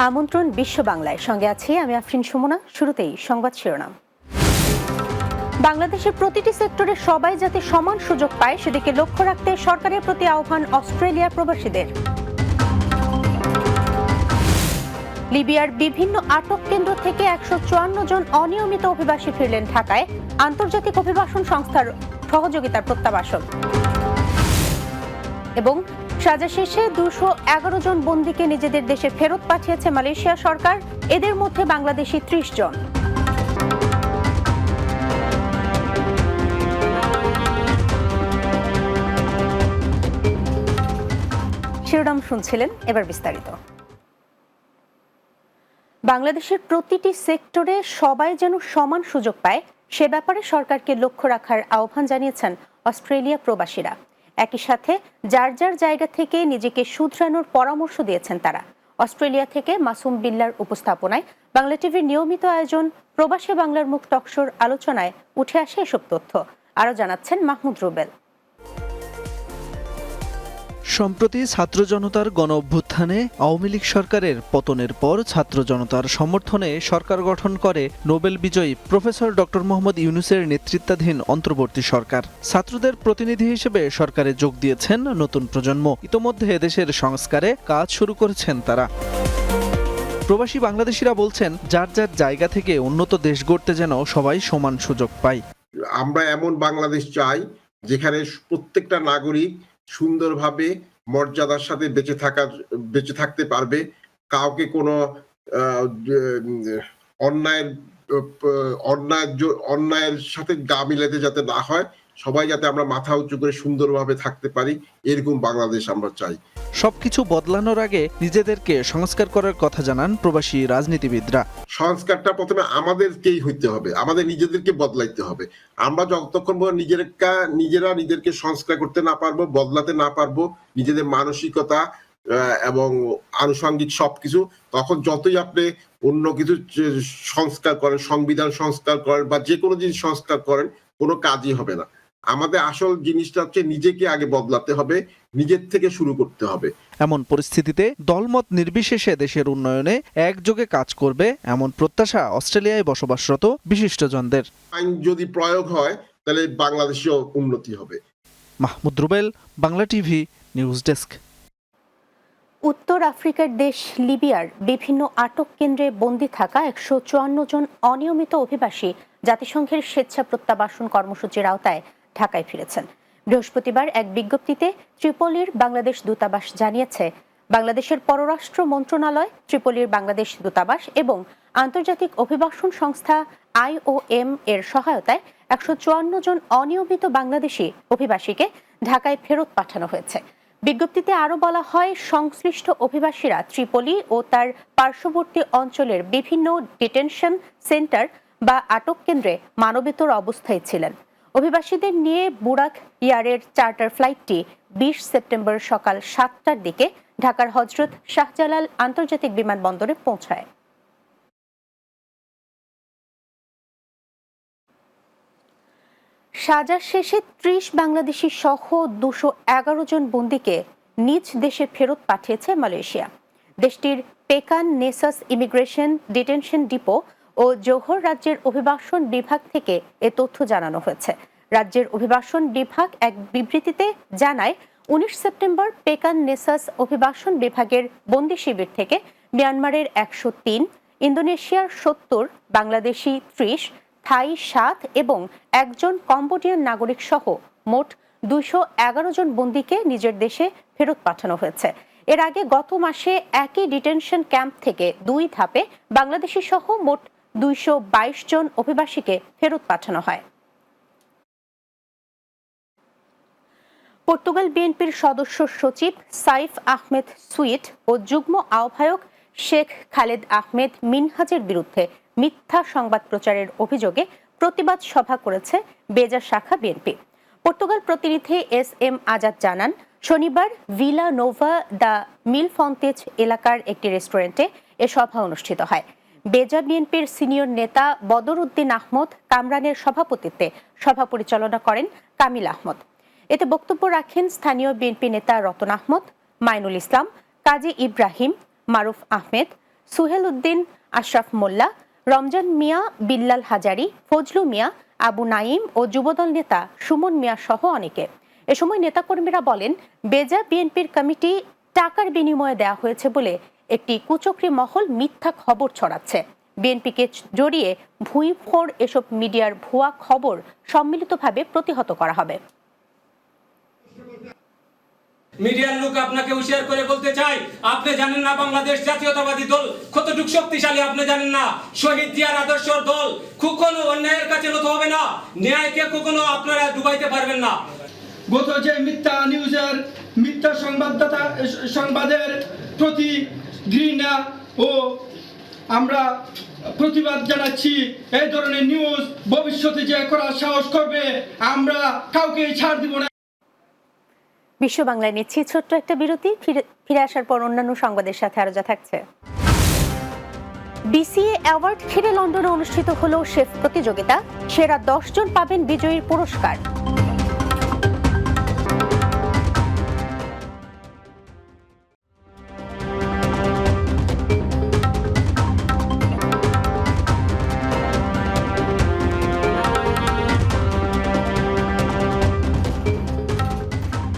আমন্ত্রণ বিশ্ব বাংলায়, সঙ্গে আছি আমি আফরিন সুমনা। শুরুতেই সংবাদ শিরোনাম। বাংলাদেশের প্রতিটি সেক্টরে সবাই যাতে সমান সুযোগ পায় সেদিকে লক্ষ্য রাখতে সরকারের প্রতি আহ্বান অস্ট্রেলিয়ার প্রবাসীদের। লিবিয়ার বিভিন্ন আটক কেন্দ্র থেকে 154 জন অনিয়মিত অভিবাসী ফিরলেন ঢাকায়, আন্তর্জাতিক অভিবাসন সংস্থার সহযোগিতার প্রত্যাবাসন। এবং সাজা শেষে 211 জন বন্দীকে নিজেদের দেশে ফেরত পাঠিয়েছে মালয়েশিয়া সরকার, এদের মধ্যে বাংলাদেশি 30 জন। শিরোনাম শুনছিলেন, এবার বিস্তারিত। বাংলাদেশের প্রতিটি সেক্টরে সবাই যেন সমান সুযোগ পায় সে ব্যাপারে সরকারকে লক্ষ্য রাখার আহ্বান জানিয়েছেন অস্ট্রেলিয়া প্রবাসীরা। একই সাথে যার যার জায়গা থেকে নিজেকে শুধরানোর পরামর্শ দিয়েছেন তারা। অস্ট্রেলিয়া থেকে মাসুম বিল্লার উপস্থাপনায় বাংলা টিভির নিয়মিত আয়োজন প্রবাসী বাংলার মুখ টকশোর আলোচনায় উঠে আসে এসব তথ্য। আরও জানাচ্ছেন মাহমুদ রুবেল। সম্প্রতি ছাত্র জনতার গণ অভ্যুত্থানে আওয়ামী লীগ সরকারের পতনের পর ছাত্র জনতার সমর্থনে সরকার গঠন করে নোবেল বিজয়ী প্রফেসর ডক্টর মোহাম্মদ ইউনূসের নেতৃত্বাধীন অন্তর্বর্তী সরকার। ছাত্রদের প্রতিনিধি হিসেবে সরকারে যোগ দিয়েছেন নতুন প্রজন্ম। ইতোমধ্যে দেশের সংস্কারে কাজ শুরু করেছেন তারা। প্রবাসী বাংলাদেশিরা বলছেন, যার যার জায়গা থেকে উন্নত দেশ গড়তে যেন সবাই সমান সুযোগ পায়। আমরা এমন বাংলাদেশ চাই যেখানে প্রত্যেকটা নাগরিক সুন্দরভাবে মর্যাদার সাথে বেঁচে থাকতে পারবে, কাউকে কোনো অন্যায়ের সাথে গা মিলাতে যাতে না হয়, সবাই যাতে আমরা মাথা উঁচু করে সুন্দরভাবে থাকতে পারি, এরকম বাংলাদেশ আমরা চাই। সবকিছু বদলানোর আগে নিজেদেরকে সংস্কার করার কথা জানান প্রবাসী রাজনীতিবিদরা। সংস্কারটা প্রথমে আমাদেরকেই হইতে হবে, আমাদের নিজেদেরকে বদলাইতে হবে। আমরা যতক্ষণ নিজেরা নিজেদেরকে সংস্কার করতে না পারবো, বদলাতে না পারবো, নিজেদের মানসিকতা এবং আনুষঙ্গিক সবকিছু, তখন যতই আপনি অন্য কিছু সংস্কার করেন, সংবিধান সংস্কার করেন বা যে কোনো জিনিস সংস্কার করেন, কোনো কাজই হবে না। আমাদের আসল জিনিসটা হচ্ছে নিজেকে আগে বদলাতে হবে, নিজের থেকে শুরু করতে হবে। এমন পরিস্থিতিতে দলমত নির্বিশেষে দেশের উন্নয়নে একযোগে কাজ করবে এমন প্রত্যাশা অস্ট্রেলিয়ায় বসবাসরত বিশিষ্টজনদের। আইন যদি প্রয়োগ হয় তাহলে বাংলাদেশেও উন্নতি হবে। Mahmud Rubel, Bangla TV, news desk. উত্তর আফ্রিকার দেশ লিবিয়ার বিভিন্ন আটক কেন্দ্রে বন্দী থাকা 154 জন অনিয়মিত অভিবাসী জাতিসংঘের স্বেচ্ছা প্রত্যাবাসন কর্মসূচির আওতায় ঢাকায় ফিরেছেন। বৃহস্পতিবার এক বিজ্ঞপ্তিতে ত্রিপোলির বাংলাদেশ দূতাবাস জানিয়েছে, বাংলাদেশের পররাষ্ট্র মন্ত্রণালয়, ত্রিপোলির বাংলাদেশ দূতাবাস এবং আন্তর্জাতিক অভিবাসন সংস্থা IOM এর সহায়তায় 154 জন অনিয়মিত বাংলাদেশি অভিবাসীকে ঢাকায় ফেরত পাঠানো হয়েছে। বিজ্ঞপ্তিতে আরও বলা হয়, সংশ্লিষ্ট অভিবাসীরা ত্রিপোলি ও তার পার্শ্ববর্তী অঞ্চলের বিভিন্ন ডিটেনশন সেন্টার বা আটক কেন্দ্রে মানবেতর অবস্থায় ছিলেন। অভিবাসীদের নিয়ে বুরাক এয়ারের চার্টার ফ্লাইটটি 20 সেপ্টেম্বর সকাল 7টার দিকে ঢাকার হজরত শাহজালাল আন্তর্জাতিক বিমানবন্দরে পৌঁছায়। সাজা শেষে 30 বাংলাদেশি সহ 211 জন বন্দীকে নিজ দেশে ফেরত পাঠিয়েছে মালয়েশিয়া। দেশটির পেকান নেসাস ইমিগ্রেশন ডিটেনশন ডিপো ও জোহর রাজ্যের অভিবাসন বিভাগ থেকে এ তথ্য জানানো হয়েছে। রাজ্যের অভিবাসন বিভাগ এক বিবৃতিতে জানায়, 19 সেপ্টেম্বর পেকান নেসাস অভিবাসন বিভাগের বন্দি শিবির থেকে মিয়ানমারের 103, ইন্দোনেশিয়ার 70, বাংলাদেশি 30, থাই 7 এবং একজন কম্বোডিয়ান নাগরিক সহ মোট 211 জন বন্দীকে নিজের দেশে ফেরত পাঠানো হয়েছে। এর আগে গত মাসে একই ডিটেনশন ক্যাম্প থেকে 2 ধাপে বাংলাদেশি সহ মোট 222 জন অভিবাসীকে ফেরত পাঠানো হয়। পর্তুগাল বিএনপির সদস্য সচিব সাইফ আহমেদ সুইট ও যুগ্ম আহ্বায়ক শেখ খালেদ আহমেদ মিনহাজের বিরুদ্ধে মিথ্যা সংবাদ প্রচারের অভিযোগে প্রতিবাদ সভা করেছে বেজা শাখা বিএনপি। পর্তুগাল প্রতিনিধি SM আজাদ জানান, শনিবার ভিলা নোভা দ্য মিলফন্তেজ এলাকার একটি রেস্টুরেন্টে এ সভা অনুষ্ঠিত হয়। বেজা বিএনপির সিনিয়র নেতা বদর উদ্দিন আহমদ কামরানের সভাপতিত্বে সভা পরিচালনা করেন কামিল আহমদ। এতে বক্তব্য রাখেন স্থানীয় বিএনপি নেতা রতন আহমদ, মাইনুল ইসলাম, কাজী ইব্রাহিম, মারুফ আহমেদ, সুহেল উদ্দিন, আশরাফ মোল্লা, রমজান মিয়া, বিল্লাল হাজারি, ফজলু মিয়া, আবু নাইম ও যুবদল নেতা সুমন মিয়া সহ অনেকে। এ সময় নেতাকর্মীরা বলেন, বেজা বিএনপির কমিটি টাকার বিনিময়ে দেওয়া হয়েছে বলে একটি কুচক্রী মহল মিথ্যা খবর ছড়াচ্ছে। বিএনপিকে জড়িয়ে ভুঁইফোড় এসব মিডিয়ার ভুয়া খবর সম্মিলিতভাবে প্রতিহত করা হবে। মিডিয়ার লোক আপনাকে হুঁশিয়ার করে বলতে চাই, আপনি জানেন না বাংলাদেশ জাতীয়তাবাদী দল কতটুকু শক্তিশালী, আপনি জানেন না শহীদ জিয়ার আদর্শর দল কখনো অন্যায়ের কাছে নত হবে না, ন্যায়কে কখনো আপনারা ডুবাইতে পারবেন না। গত যে মিথ্যা নিউজের মিথ্যা সংবাদের প্রতি ঘৃণা ও আমরা প্রতিবাদ জানাচ্ছি। এই ধরনের নিউজ ভবিষ্যতে যে করার সাহস করবে আমরা কাউকে ছাড় দিব না। বিশ্ব বাংলায় নিচ্ছি ছোট্ট একটা বিরতি, ফিরে আসার পর অন্যান্য সংবাদের সাথে আরো যা থাকছে। বিসিএ অ্যাওয়ার্ড ঘিরে লন্ডনে অনুষ্ঠিত হলো শেফ প্রতিযোগিতা। সেরা 10 জন পাবেন বিজয়ীর পুরস্কার।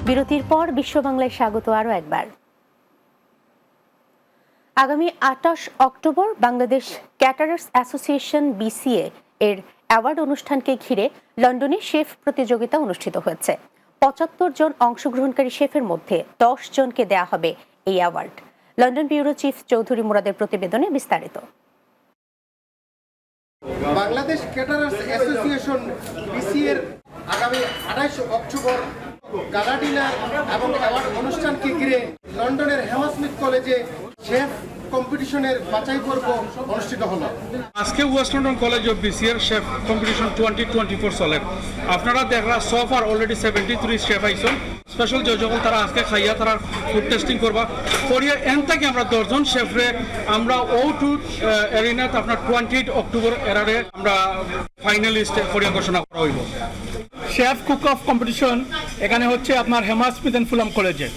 বিরতির পর বিশ্ব বাংলায় স্বাগত আরো একবার। আগামী 28 October Bangladesh caterers association BCA এর অ্যাওয়ার্ড অনুষ্ঠানকে ঘিরে লন্ডনে শেফ প্রতিযোগিতা অনুষ্ঠিত হয়েছে। 75 জন অংশগ্রহণকারী শেফের মধ্যে 10 জনকে দেয়া হবে এই award. London bureau chief Chowdhury মুরাদের প্রতিবেদনে বিস্তারিত। বাংলাদেশ ক্যাটারার্স অ্যাসোসিয়েশন বিসিএর আগামী 28 অক্টোবর গালা ডিনার এবং অ্যাওয়ার্ড অনুষ্ঠানকে ঘিরে লন্ডনের হ্যামারস্মিথ কলেজে শেফ কম্পিটিশনের বাছাই পর্ব অনুষ্ঠিত হলো। আজকে ওয়েস্ট লন্ডন কলেজ অফ বিসিএর শেফ কম্পিটিশন 2024 চলে। আপনারা দেখরা সোফার অলরেডি 73 শেফ আইসন। স্পেশাল জজ সকল তারা আজকে খাইয়া তারা ফুড টেস্টিং করবা করিয়া এন থেকে আমরা 10 জন শেফরে আমরা O2 এরিনাত আপনার 28 অক্টোবর এরারে আমরা ফাইনালিস্ট করিয়া ঘোষণা করা হইল। শেফ কুক অফ কম্পিটিশন এখানে হচ্ছে আপনার হ্যামারস্মিথ এন্ড ফুলাম কলেজে।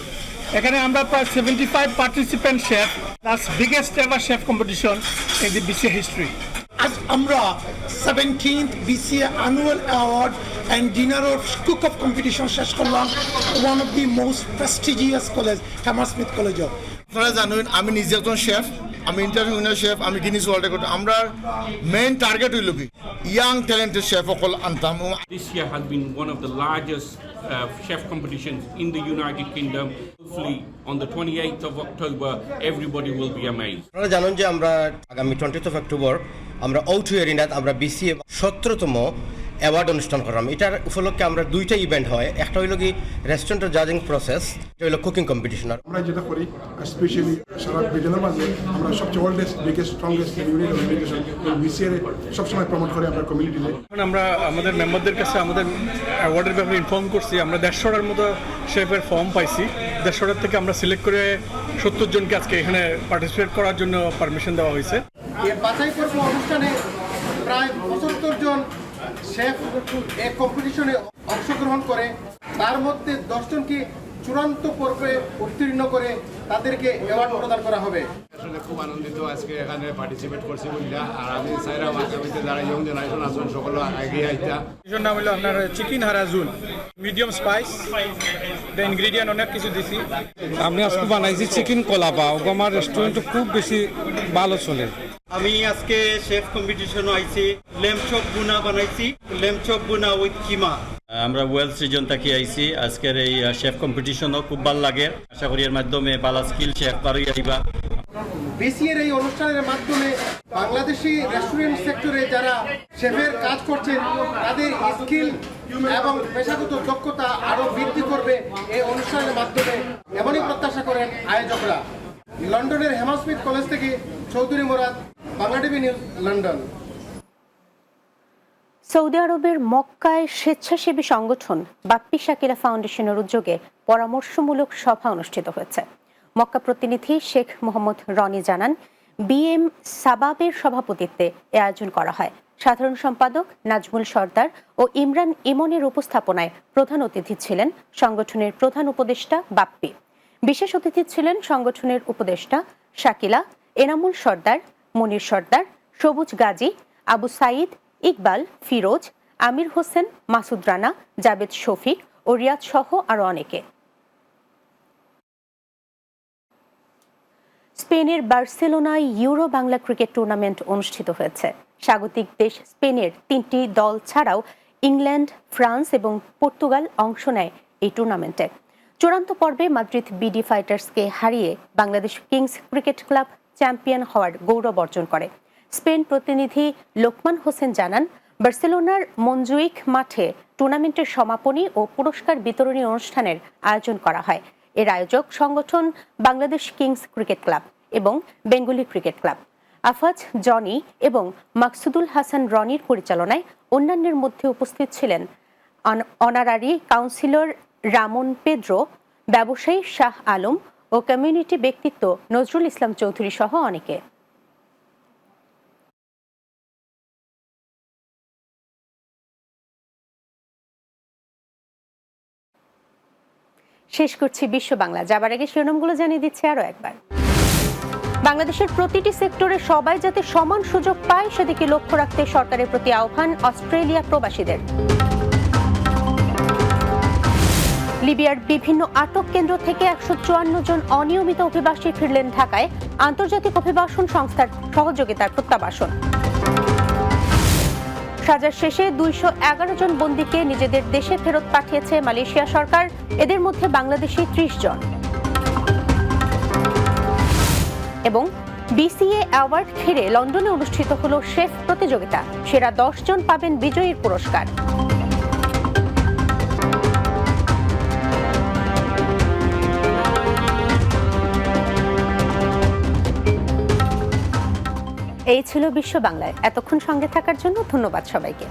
এখানে আমরা প্রায় 75 participant chef, that's biggest ever chef competition in the BCA history. আজ আমরা 17th BCA annual award and dinner of cook of competition শেষ করলাম one of the most prestigious college Hammersmith college. আপনারা জানেন আমি নিজে একজন শেফ, আমি ইন্টারভিউ উইনার শেফ, আমি গিনিস ওয়ার্ল্ড রেকর্ড। আমরা মেইন টার্গেট হইল কি ইয়াং ট্যালেন্টেড শেফ সকল আনতাম। This year has been one of the largest chef competitions in the United Kingdom. Hopefully on the 28th of October everybody will be amazed. আপনারা জানেন যে আমরা আগামী 20th of অক্টোবর আমরা O2 এরিনাত আমরা BCA 17তম award অনুষ্ঠান করলাম। এটার উপলক্ষে আমরা দুইটা ইভেন্ট হয়, একটা হইল কি রেস্টুরেন্টের জাজিং প্রসেস, এটা হইল কুকিং কম্পিটিশন। আমরা যেটা করি স্পেশালি সারা ব্রিটেনের মাঝে আমরা সবচেয়ে oldest biggest strongest unit of education BCA সবসময় প্রমোট করে আমরা কমিউনিটিতে। আমরা আমাদের মেম্বারদের কাছে আমাদের অ্যাওয়ার্ডের ব্যাপারে ইনফর্ম করছি। আমরা 150টার মতো শেফের ফর্ম পাইছি। 150টার থেকে আমরা সিলেক্ট করে 70 জনকে আজকে এখানে পার্টিসিপেট করার জন্য পারমিশন দেওয়া হয়েছে। এই বাছাই পর্ব অনুষ্ঠানে প্রায় 75 জন শেফ এই কম্পিটিশনে অংশগ্রহণ করে, তার মধ্যে 10 জনকে চূড়ান্ত পর্বে উত্তীর্ণ করে তাদেরকে অ্যাওয়ার্ড প্রদান করা হবে। আসলে খুব আনন্দিত আজকে এখানে পার্টিসিপেট করছি বললা। আর আমি চাইরা মাঝে যারা ইয়ং জেনারেশন আছেন সকলে এগিয়ে আইতা। এর নাম হলো আপনার চিকেন হারাজুন, মিডিয়াম স্পাইস, দ্য ইনগ্রেডিয়েন্ট অনেক কিছু দিছি। আমি আজকে বানাইছি চিকেন কলাপা, আমার রেস্টুরেন্টে খুব বেশি ভালো চলে। আমি আজকে শেফ কম্পিটিশন আইছি, লেম চপ বুনা বানাইছি, লেম চপ বুনা উইথ কিমা। আমরা ওয়েলস রিজন থেকে আইছি। আজকের এই শেফ কম্পিটিশনও খুব ভালো লাগে। আশা করি এর মাধ্যমে ভালো স্কিল শেফ পারই আইবা। বিসিএর এই অনুষ্ঠানের মাধ্যমে বাংলাদেশি রেস্টুরেন্ট সেক্টরে যারা শেফের কাজ করছেন তাদের স্কিল এবং পেশাগত দক্ষতা আরো বৃদ্ধি করবে এই অনুষ্ঠানের মাধ্যমে, এমনই প্রত্যাশা করেন আয়োজকরা। লন্ডনের হ্যামারস্মিথ কলেজ থেকে Chowdhury Murad, Bangla TV news, London. Saudi আরবের মক্কায় স্বেচ্ছাসেবী সংগঠন বাপ্পি শাকিলা ফাউন্ডেশনের উদ্যোগে পরামর্শমূলক সভা অনুষ্ঠিত হয়েছে। মক্কা প্রতিনিধি শেখ মোহাম্মদ রনি জানান, বিএম সাবাবের সভাপতিত্বে এ আয়োজন করা হয়। সাধারণ সম্পাদক নাজমুল সর্দার ও ইমরান ইমনের উপস্থাপনায় প্রধান অতিথি ছিলেন সংগঠনের প্রধান উপদেষ্টা বাপ্পি। বিশেষ অতিথি ছিলেন সংগঠনের উপদেষ্টা শাকিলা, এনামুল সর্দার, মনির সর্দার, সবুজ গাজী, আবু সাইদ, ইকবাল, ফিরোজ, আমির হোসেন, মাসুদ রানা, জাবেদ শফিক ও রিয়াদ সহ আরো অনেকে। স্পেনের বার্সেলোনায় ইউরো বাংলা ক্রিকেট টুর্নামেন্ট অনুষ্ঠিত হয়েছে। স্বাগতিক দেশ স্পেনের 3টি দল ছাড়াও ইংল্যান্ড, ফ্রান্স এবং পর্তুগাল অংশ নেয় এই টুর্নামেন্টে। চূড়ান্ত পর্বে মাদ্রিদ বিডি ফাইটার্সকে হারিয়ে Bangladesh kings cricket club champion হওয়ার গৌরব অর্জন করে। স্পেন প্রতিনিধি লোকমান হোসেন জানান, বার্সেলোনার মনজুইক মাঠে টুর্নামেন্টের সমাপনী ও পুরস্কার বিতরণী অনুষ্ঠানের আয়োজন করা হয়। এর আয়োজক সংগঠন বাংলাদেশ কিংস ক্রিকেট ক্লাব এবং Bengali cricket club. Afaz, Johnny এবং মাকসুদুল হাসান রনির পরিচালনায় অন্যান্যের মধ্যে উপস্থিত ছিলেন অনারারি কাউন্সিলর রামন পেদ্রো, ব্যবসায়ী শাহ আলম ও কমিউনিটি ব্যক্তিত্ব নজরুল ইসলাম চৌধুরী সহ অনেকে। শেষ করছি বিশ্ব বাংলা। যাবার আগে শিরোনামগুলো জানিয়ে দিচ্ছি আরো একবার। বাংলাদেশের প্রতিটি সেক্টরে সবাই যাতে সমান সুযোগ পায় সেদিকে লক্ষ্য রাখতে সরকারের প্রতি আহ্বান অস্ট্রেলিয়া প্রবাসীদের। লিবিয়ার বিভিন্ন আটক কেন্দ্র থেকে 154 জন অনিয়মিত অভিবাসী ফিরলেন ঢাকায়, আন্তর্জাতিক অভিবাসন সংস্থার সহযোগিতার প্রত্যাবাসন। সাজার শেষে 211 জন বন্দীকে নিজেদের দেশে ফেরত পাঠিয়েছে মালয়েশিয়া সরকার, এদের মধ্যে বাংলাদেশি 30 জন। এবং বিসিএ অ্যাওয়ার্ড ঘিরে লন্ডনে অনুষ্ঠিত হলো শেফ প্রতিযোগিতা, সেরা 10 জন পাবেন বিজয়ীর পুরস্কার। এই ছিল বিশ্ব বাংলায়। এতক্ষণ সঙ্গে থাকার জন্য ধন্যবাদ সবাইকে।